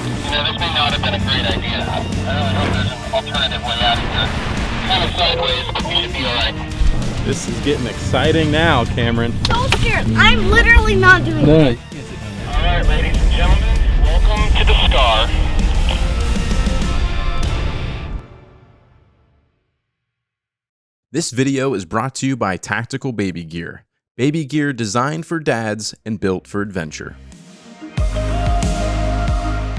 This may not have been a great idea. I really hope there's an alternative way out of here. Kind of sideways, but we should be alright. This is getting exciting now, Cameron. So scared. I'm literally not doing it. Alright, ladies and gentlemen, welcome to the Scar. This video is brought to you by Tactical Baby Gear. Baby gear designed for dads and built for adventure.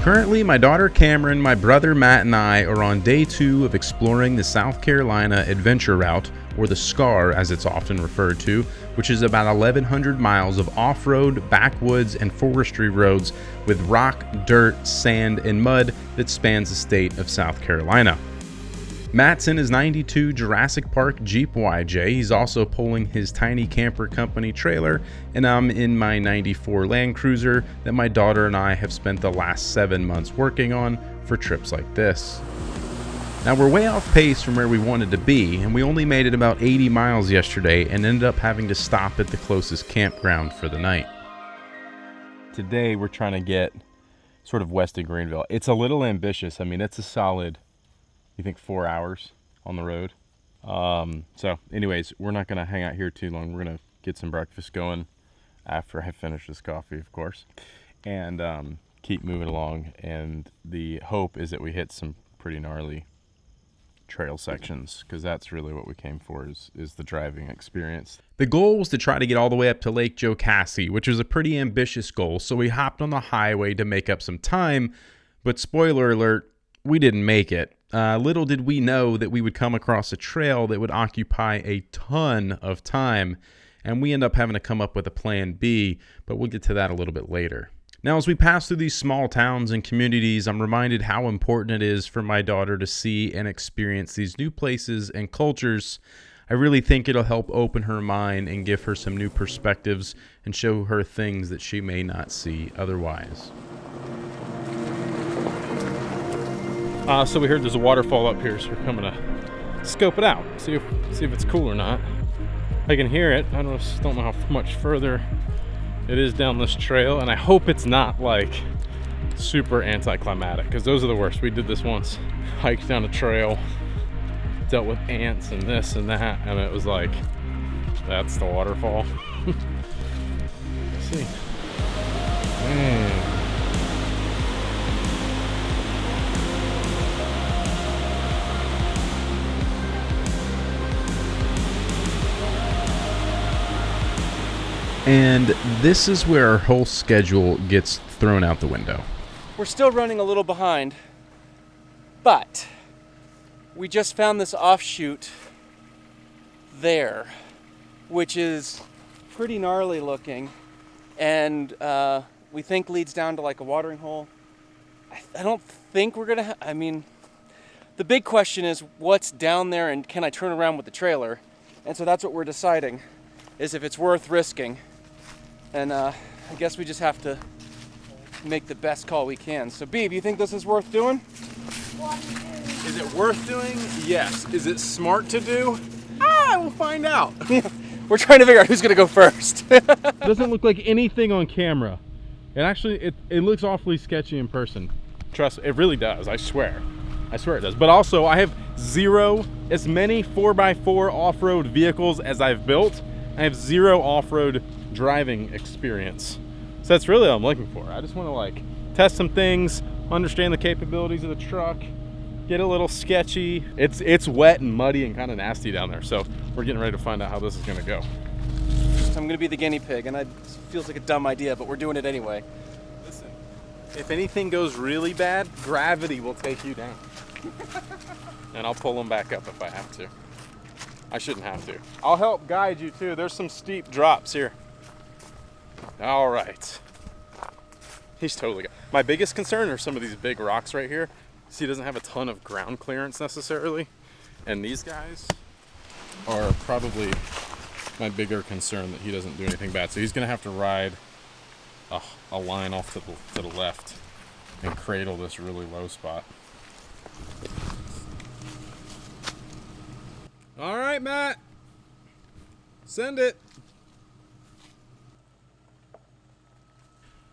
Currently, my daughter Cameron, my brother Matt, and I are on day 2 of exploring the South Carolina Adventure Route, or the SCAR as it's often referred to, which is about 1,100 miles of off-road, backwoods, and forestry roads with rock, dirt, sand, and mud that spans the state of South Carolina. Matt's in his 92 Jurassic Park Jeep YJ. He's also pulling his tiny camper company trailer, and I'm in my 94 Land Cruiser that my daughter and I have spent the last 7 months working on for trips like this. Now we're way off pace from where we wanted to be, and we only made it about 80 miles yesterday and ended up having to stop at the closest campground for the night. Today we're trying to get sort of west of Greenville. It's a little ambitious. I mean, it's a solid, you think, 4 hours on the road. So anyways, we're not gonna hang out here too long. We're gonna get some breakfast going after I finish this coffee, of course, and keep moving along. And the hope is that we hit some pretty gnarly trail sections, because that's really what we came for, is the driving experience. The goal was to try to get all the way up to Lake Jocassee, which was a pretty ambitious goal, so we hopped on the highway to make up some time, but spoiler alert, we didn't make it. Little did we know that we would come across a trail that would occupy a ton of time, and we end up having to come up with a plan B, but we'll get to that a little bit later. Now, as we pass through these small towns and communities, I'm reminded how important it is for my daughter to see and experience these new places and cultures. I really think it'll help open her mind and give her some new perspectives and show her things that she may not see otherwise. So we heard there's a waterfall up here, so we're coming to scope it out, see if it's cool or not. I can hear it. I don't know how much further it is down this trail, and I hope it's not like super anticlimactic, because those are the worst. We did this once, hiked down a trail, dealt with ants and this and that, and it was like, that's the waterfall. Let's see. Man. And this is where our whole schedule gets thrown out the window. We're still running a little behind, but we just found this offshoot there, which is pretty gnarly looking, and we think leads down to like a watering hole. I don't think we're gonna, I mean, the big question is what's down there and can I turn around with the trailer? And so that's what we're deciding, is if it's worth risking. And I guess we just have to make the best call we can. So Beav, you think this is worth doing? Is it worth doing? Yes. Is it smart to do? We'll find out. We're trying to figure out who's gonna go first. Doesn't look like anything on camera. It actually, it looks awfully sketchy in person. Trust, it really does, I swear. I swear it does. But also, I have as many 4x4 off-road vehicles as I've built. I have 0 off-road driving experience. So that's really what I'm looking for. I just want to like test some things, understand the capabilities of the truck, get a little sketchy. It's wet and muddy and kind of nasty down there. So we're getting ready to find out how this is going to go. So I'm going to be the guinea pig, and it feels like a dumb idea, but we're doing it anyway. Listen, if anything goes really bad, gravity will take you down. And I'll pull them back up if I have to. I shouldn't have to. I'll help guide you too. There's some steep drops here. All right. He's totally got. My biggest concern are some of these big rocks right here. See, he doesn't have a ton of ground clearance necessarily. And these guys are probably my bigger concern, that he doesn't do anything bad. So he's gonna have to ride a line off to the left and cradle this really low spot. All right, Matt, send it.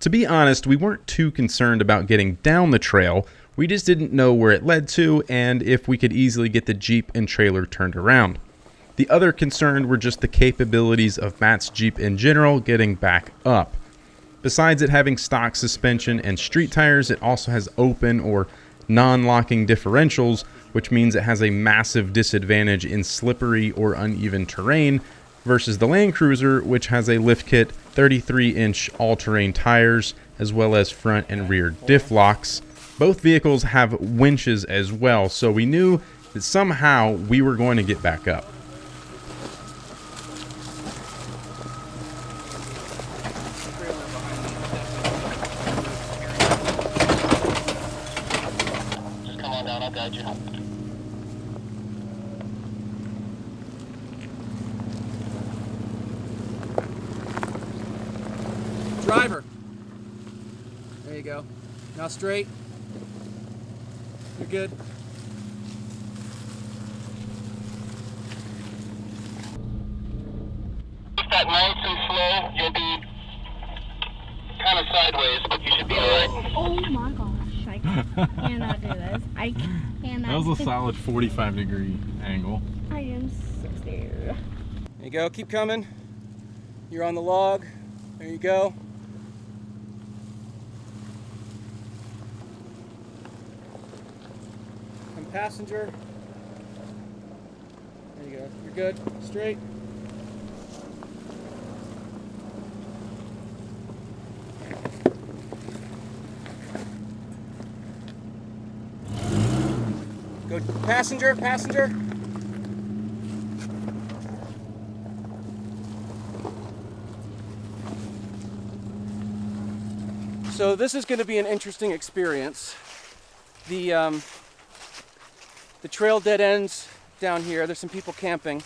To be honest, we weren't too concerned about getting down the trail, we just didn't know where it led to and if we could easily get the Jeep and trailer turned around. The other concern were just the capabilities of Matt's Jeep in general getting back up. Besides it having stock suspension and street tires, it also has open or non-locking differentials, which means it has a massive disadvantage in slippery or uneven terrain versus the Land Cruiser, which has a lift kit, 33-inch all-terrain tires, as well as front and rear diff locks. Both vehicles have winches as well, so we knew that somehow we were going to get back up. Just come on down, I'll guide you. Driver. There you go. Now straight. You're good. If that nice and slow, you'll be kind of sideways, but you should be alright. Oh my gosh, I cannot do this. I cannot. That was a solid 45-degree angle. I am so scared. There you go. Keep coming. You're on the log. There you go. Come passenger. There you go. You're good. Straight. Go passenger, passenger. So this is going to be an interesting experience. The trail dead ends down here. There's some people camping.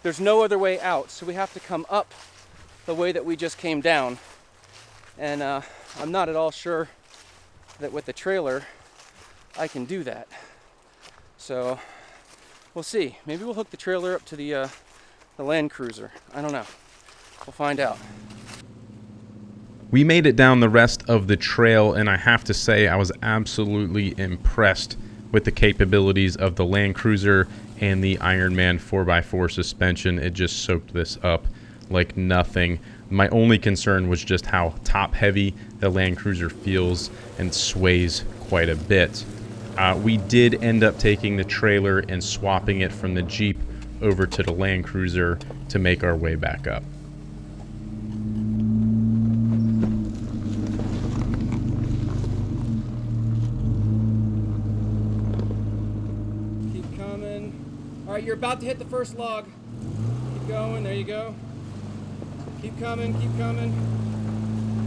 There's no other way out, so we have to come up the way that we just came down. And I'm not at all sure that with the trailer I can do that. So we'll see. Maybe we'll hook the trailer up to the Land Cruiser. I don't know. We'll find out. We made it down the rest of the trail, and I have to say I was absolutely impressed with the capabilities of the Land Cruiser and the Ironman 4x4 suspension. It just soaked this up like nothing. My only concern was just how top heavy the Land Cruiser feels and sways quite a bit. We did end up taking the trailer and swapping it from the Jeep over to the Land Cruiser to make our way back up. Keep coming. All right, you're about to hit the first log. Keep going. There you go. Keep coming. Keep coming.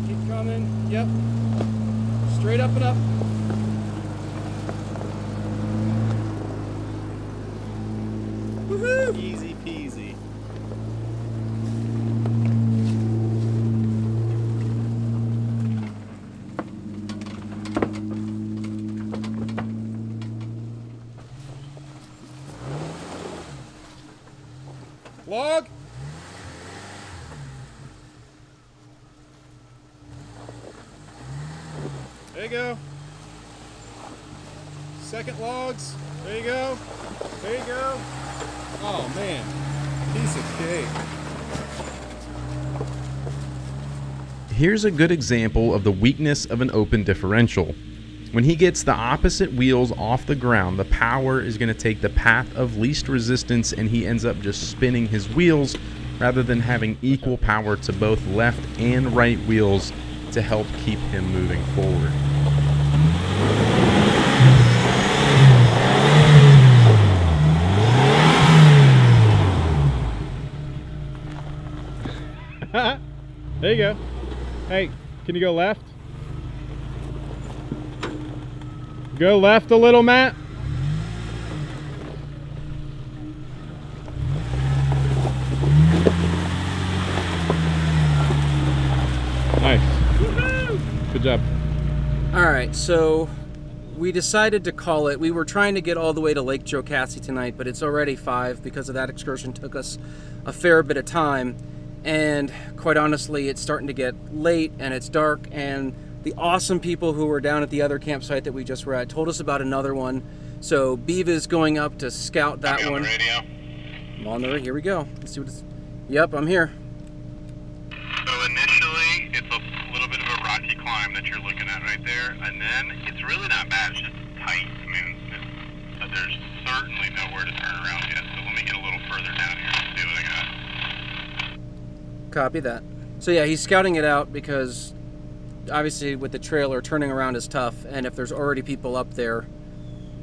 Keep coming. Yep. Straight up and up. Woohoo! Easy peasy. Log. There you go. Second logs. There you go. There you go. Oh man, piece of cake. Here's a good example of the weakness of an open differential. When he gets the opposite wheels off the ground, the power is going to take the path of least resistance, and he ends up just spinning his wheels rather than having equal power to both left and right wheels to help keep him moving forward. There you go. Hey, can you go left? Go left a little, Matt. Nice. Good job. All right, so we decided to call it. We were trying to get all the way to Lake Jocassee tonight, but it's already 5 because of that excursion took us a fair bit of time. And quite honestly, it's starting to get late and it's dark, and the awesome people who were down at the other campsite that we just were at told us about another one. So Beav is going up to scout that one. On the radio. I'm on the radio. Here we go. Let's see what it's... Yep, I'm here. So initially, it's a little bit of a rocky climb that you're looking at right there, and then it's really not bad. It's just tight. I mean, there's certainly nowhere to turn around yet. So let me get a little further down here and see what I got. Copy that. So yeah, he's scouting it out because obviously with the trailer, turning around is tough, and if there's already people up there,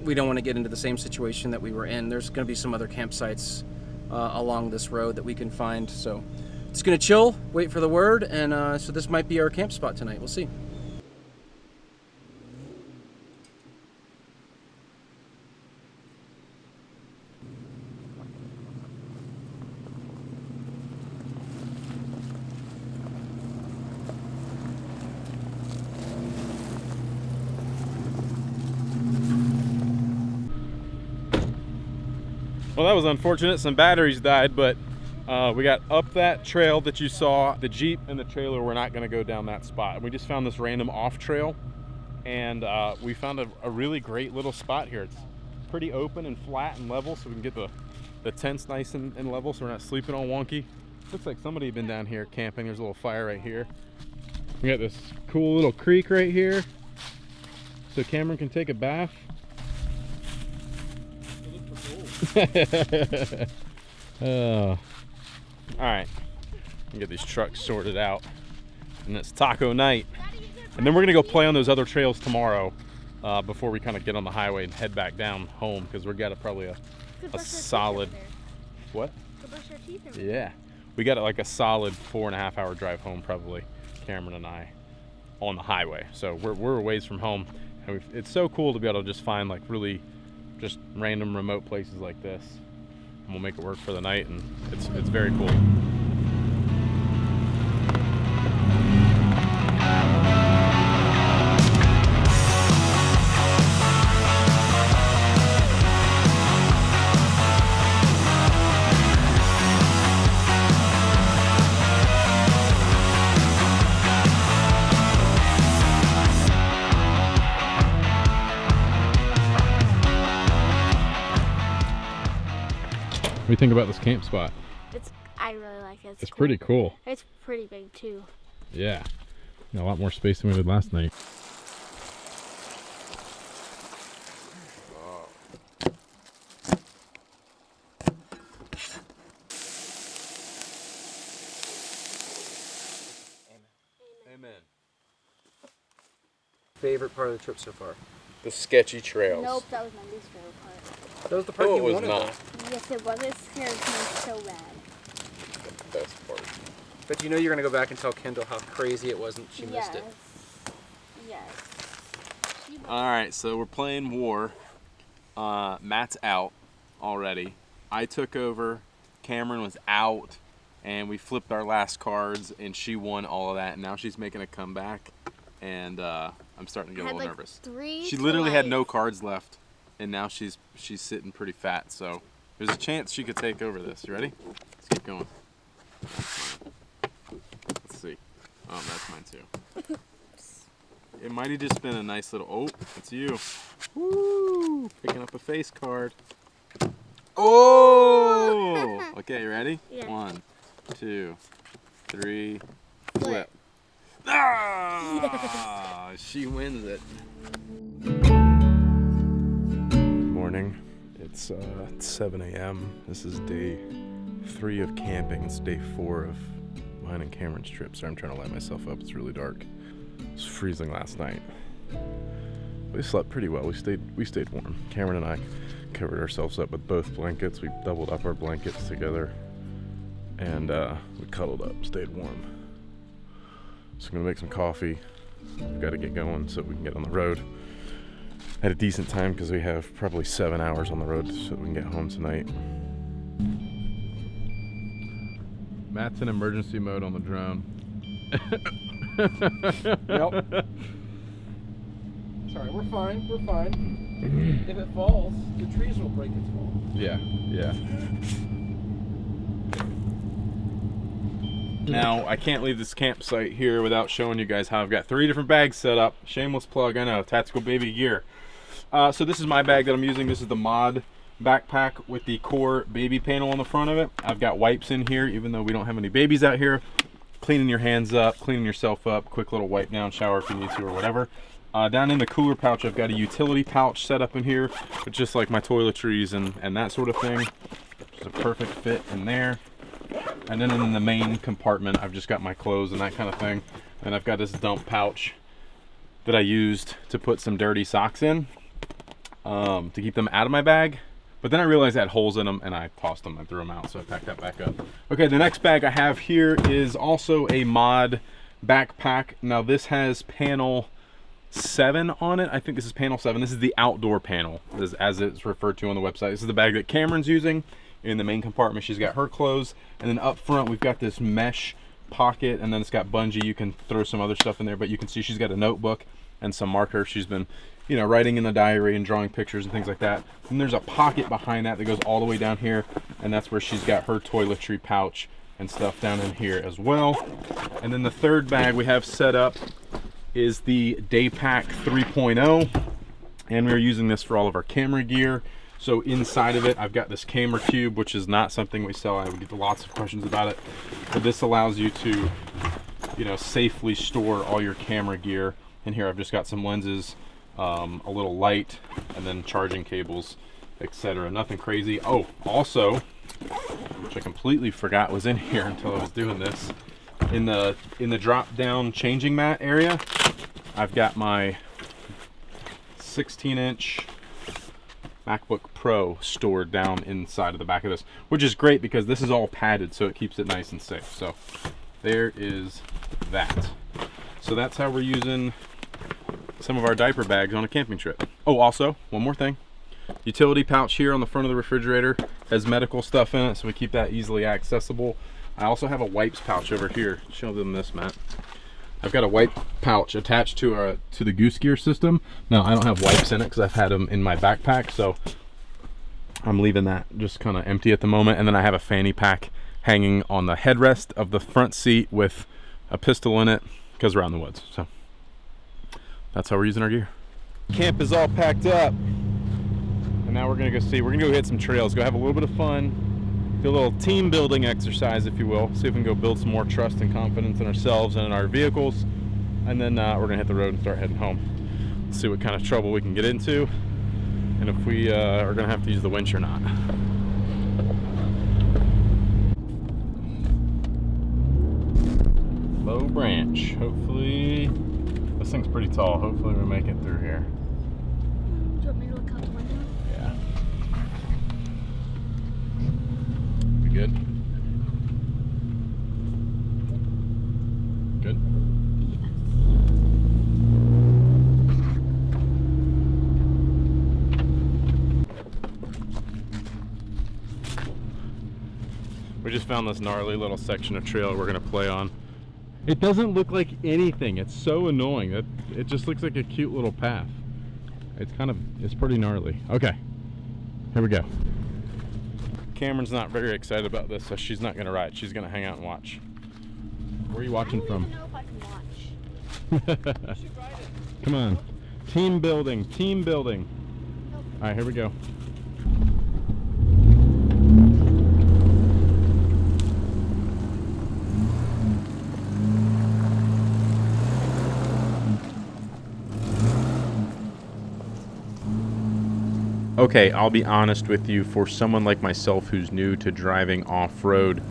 we don't want to get into the same situation that we were in. There's going to be some other campsites along this road that we can find. So it's going to chill, wait for the word, and so this might be our camp spot tonight. We'll see. Well, that was unfortunate. Some batteries died, but we got up that trail that you saw. The Jeep and the trailer were not going to go down that spot. We just found this random off trail, and we found a really great little spot here. It's pretty open and flat and level, so we can get the tents nice and level so we're not sleeping all wonky. Looks like somebody had been down here camping. There's a little fire right here. We got this cool little creek right here, so Cameron can take a bath. All right, get these trucks sorted out, and it's taco night, and then we're gonna go play on those other trails tomorrow before we kind of get on the highway and head back down home, because we got probably a solid what? Yeah, we got like a solid 4.5 hour drive home, probably, Cameron and I, on the highway. So we're a ways from home, and it's so cool to be able to just find like really just random remote places like this, and we'll make it work for the night, and it's very cool. What do you think about this camp spot? I really like it. It's cool. Pretty cool. It's pretty big too. Yeah. Got a lot more space than we did last night. Amen. Favorite part of the trip so far? The sketchy trails. Nope, that was my least favorite part. That was the part Oh, you it was wanted. not. Yes, it was. It scared me so bad. The best part. But you know you're gonna go back and tell Kendall how crazy it was and she missed it. Yes. All right, so we're playing war. Matt's out already. I took over. Cameron was out, and we flipped our last cards, and she won all of that. And now she's making a comeback, and I'm starting to get a little nervous. She literally had no cards left, and now she's sitting pretty fat. So there's a chance she could take over this. You ready? Let's keep going. Let's see. Oh, that's mine too. It might have just been a nice little. Oh, it's you. Woo! Picking up a face card. Oh! Okay, you ready? Yeah. 1, 2, 3, flip. Ah! She wins it. Good morning. It's 7 a.m. This is day 3 of camping. It's day 4 of mine and Cameron's trip. So I'm trying to light myself up. It's really dark. It was freezing last night. We slept pretty well. We stayed warm. Cameron and I covered ourselves up with both blankets. We doubled up our blankets together, and we cuddled up, stayed warm. So I'm gonna make some coffee. We've got to get going so we can get on the road at a decent time, because we have probably 7 hours on the road so we can get home tonight. Matt's in emergency mode on the drone. Yep. Sorry, we're fine. We're fine. If it falls, the trees will break its fall. Yeah, yeah. Now, I can't leave this campsite here without showing you guys how I've got 3 different bags set up. Shameless plug, I know, tactical baby gear. So this is my bag that I'm using. This is the Mod backpack with the core baby panel on the front of it. I've got wipes in here, even though we don't have any babies out here. Cleaning your hands up, cleaning yourself up, quick little wipe down, shower if you need to or whatever. Down in the cooler pouch, I've got a utility pouch set up in here, with just like my toiletries and that sort of thing. It's a perfect fit in there. And then in the main compartment, I've just got my clothes and that kind of thing. And I've got this dump pouch that I used to put some dirty socks in, to keep them out of my bag. But then I realized I had holes in them and I tossed them and threw them out, so I packed that back up. Okay, the next bag I have here is also a Mod backpack. Now this has panel 7 on it. I think this is panel 7. This is the outdoor panel, as it's referred to on the website. This is the bag that Cameron's using. In the main compartment, she's got her clothes, and then up front we've got this mesh pocket, and then it's got bungee. You can throw some other stuff in there, but you can see she's got a notebook and some markers. She's been, you know, writing in the diary and drawing pictures and things like that. And there's a pocket behind that goes all the way down here, and that's where she's got her toiletry pouch and stuff down in here as well. And then the third bag we have set up is the Daypack 3.0, and we're using this for all of our camera gear. So inside of it, I've got this camera cube, which is not something we sell. I would get lots of questions about it, but this allows you to, you know, safely store all your camera gear. In here, I've just got some lenses, a little light, and then charging cables, etc. Nothing crazy. Oh, also, which I completely forgot was in here until I was doing this, in the drop down changing mat area, I've got my 16-inch MacBook Pro stored down inside of the back of this, which is great because this is all padded, so it keeps it nice and safe. So there is that. So that's how we're using some of our diaper bags on a camping trip. Oh, also one more thing, utility pouch here on the front of the refrigerator has medical stuff in it, so we keep that easily accessible. I also have a wipes pouch over here. Show them this, Matt. I've got a wipe pouch attached to the Goose Gear system. Now, I don't have wipes in it because I've had them in my backpack, so I'm leaving that just kind of empty at the moment. And then I have a fanny pack hanging on the headrest of the front seat with a pistol in it because we're out in the woods. So that's how we're using our gear. Camp is all packed up, and now we're gonna go see. We're gonna go hit some trails, go have a little bit of fun. Do a little team building exercise, if you will. See if we can go build some more trust and confidence in ourselves and in our vehicles. And then we're gonna hit the road and start heading home. See what kind of trouble we can get into, and if we are gonna have to use the winch or not. Low branch. Hopefully, this thing's pretty tall. Hopefully we make it through here. Do you want me to look out the window? Yeah. Good. Good. We just found this gnarly little section of trail we're gonna play on. It doesn't look like anything. It's so annoying that it just looks like a cute little path. It's pretty gnarly. Okay, here we go. Cameron's not very excited about this, so she's not gonna ride. She's gonna hang out and watch. Where are you watching from? I don't even know if I can watch. Come on. Team building, team building. All right, here we go. Okay, I'll be honest with you, for someone like myself who's new to driving off-road,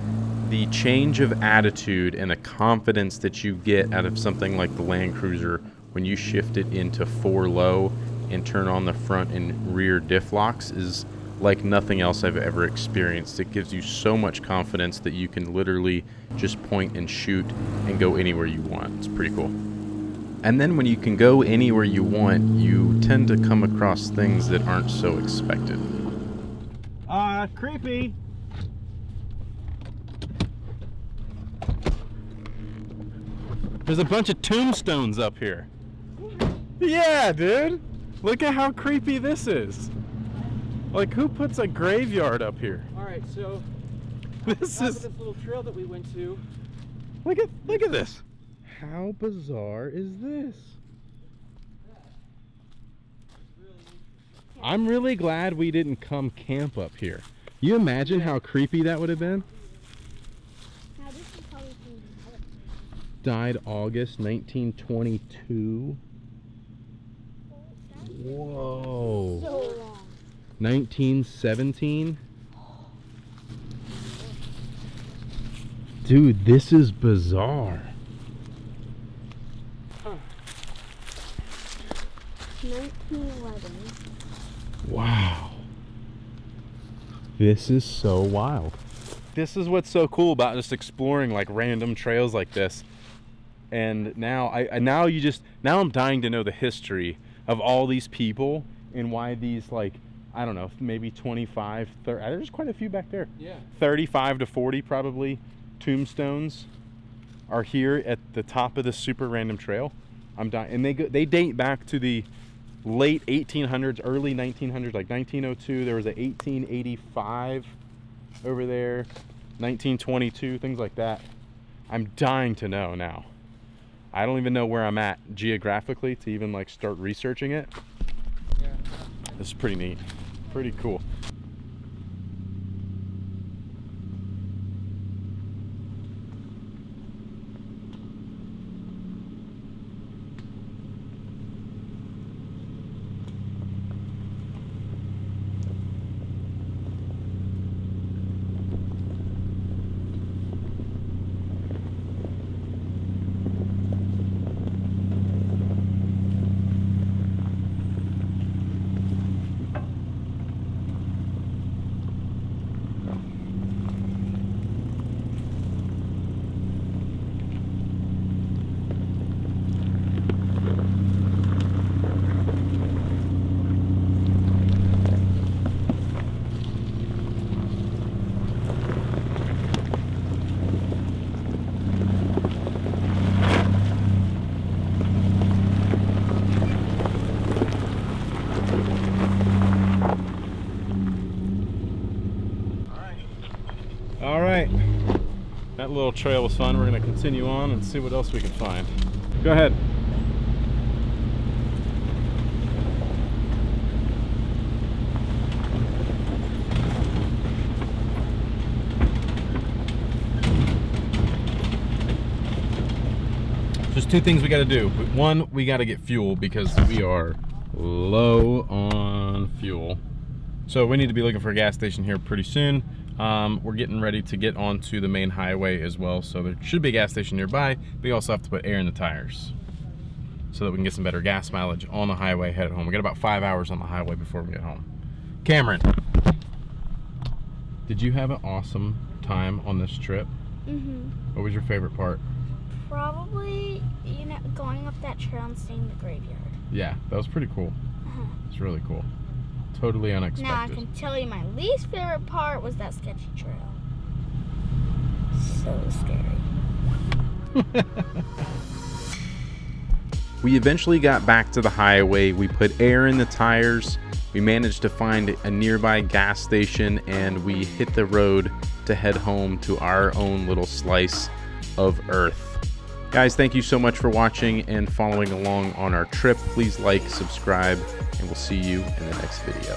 the change of attitude and the confidence that you get out of something like the Land Cruiser when you shift it into 4 low and turn on the front and rear diff locks is like nothing else I've ever experienced. It gives you so much confidence that you can literally just point and shoot and go anywhere you want. It's pretty cool. And then when you can go anywhere you want, you tend to come across things that aren't so expected. Creepy. There's a bunch of tombstones up here. Yeah, dude. Look at how creepy this is. Like, who puts a graveyard up here? All right, so This is this little trail that we went to, Look at this. How bizarre is this? I'm really glad we didn't come camp up here. You imagine how creepy that would have been? Now, this is probably from Died August 1922. Whoa. so long. 1917. Dude, this is bizarre. 1911. Wow. This is so wild. This is what's so cool about just exploring like random trails like this. And now now I'm dying to know the history of all these people and why these, like, I don't know, maybe 25, 30, there's quite a few back there. Yeah. 35 to 40 probably tombstones are here at the top of this super random trail. I'm dying, and they date back to the late 1800s, early 1900s, like 1902. There was a 1885 over there, 1922, things like that. I'm dying to know now. I don't even know where I'm at geographically to even like start researching it. Yeah. This is pretty neat, pretty cool. All right, that little trail was fun. We're gonna continue on and see what else we can find. Go ahead. Just two things we gotta do. One, we gotta get fuel because we are low on fuel. So we need to be looking for a gas station here pretty soon. We're getting ready to get onto the main highway as well, so there should be a gas station nearby. We also have to put air in the tires so that we can get some better gas mileage on the highway headed home. We got about 5 hours on the highway before we get home. Cameron, did you have an awesome time on this trip? Mm-hmm. What was your favorite part? Probably, you know, going up that trail and seeing the graveyard. Yeah, that was pretty cool. It's really cool. Totally unexpected. Now I can tell you my least favorite part was that sketchy trail. So scary. We eventually got back to the highway. We put air in the tires. We managed to find a nearby gas station and we hit the road to head home to our own little slice of Earth. Guys, thank you so much for watching and following along on our trip. Please like, subscribe, and we'll see you in the next video.